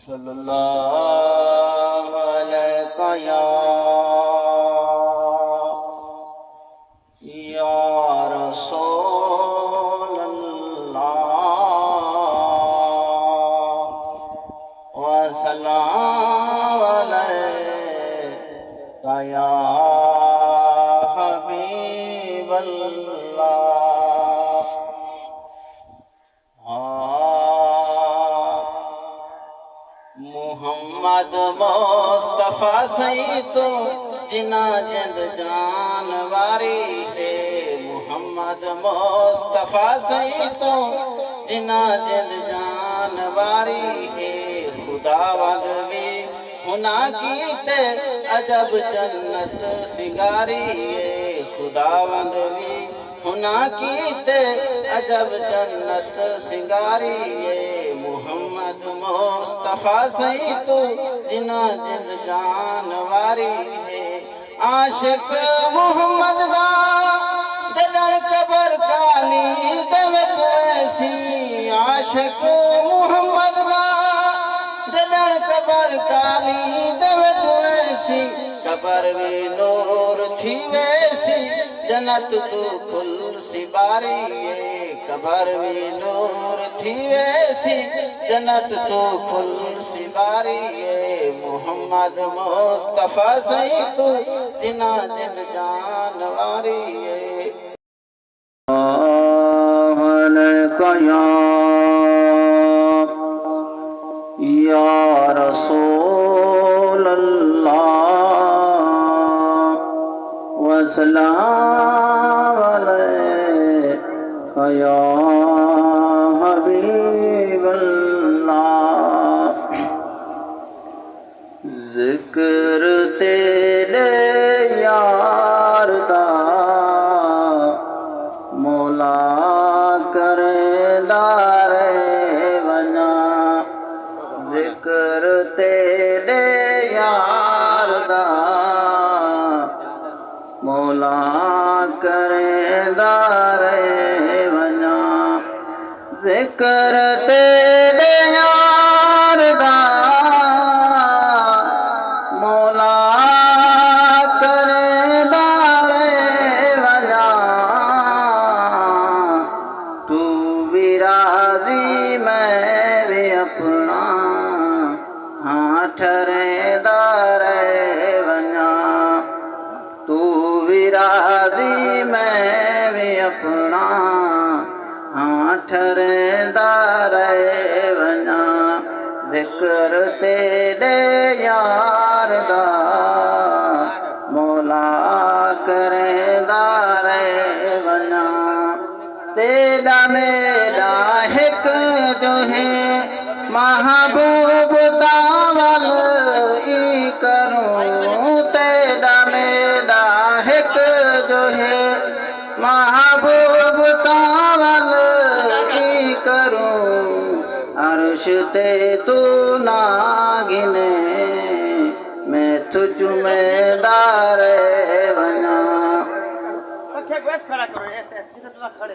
सल्लल्लाहु अलैहि या रसूल अल्लाह व सल्लम अलैका या हबीब अल्लाह। मुहम्मद मुस्तफा सही तो जिना जिंद जानवारी है। मुहम्मद मुस्तफा सही तो जिना जिंद जानवारी है। खुदावंद भी हुना कीते अजब जन्नत सिंगारी है। खुदावंद भी हुना कीते अजब जन्नत सिंगारी है। मुहम्मद मुस्तफा सही तो जिना जिंद जानवारी है। आशिक मुहम्मद दा दिलण कबर काली दवत ऐसी। आशिक मुहम्मद दा दिलण कबर काली दवत ऐसी। कबर में नूर थी वैसी जन्नत तो खुल सी बारी है। कबर में नूर थी वैसी जन्नत तो खुल सी बारी है। मुहम्मद मुस्तफा सही तो जिना जिंद जानवारी है। या रसूल अल्लाह व सल्लम अलैका या हबीब अल्लाह। जिक्र तेरे यार दा मौला करेदार बना। जिक्र तेरे यार दा मौला करेदार बना। जिक्र तेरे यार दा मौला करेदार बना। तू भी राजी मैं भी अपना हाँ ठहरेदार बना। तू भी राजी मैं भी अपना हाँ ठहरेदार बना। जिक्र तेरे यार दा मौला करेदार बना। तेरा मेरा हिक जो है महबूब तावल ई करूं। तेरा मेरा हिक जो है महबूब तावल ई करूं। अर्श ते तू ना गिने मैं तुझ में दार बना। खड़ा करो खड़े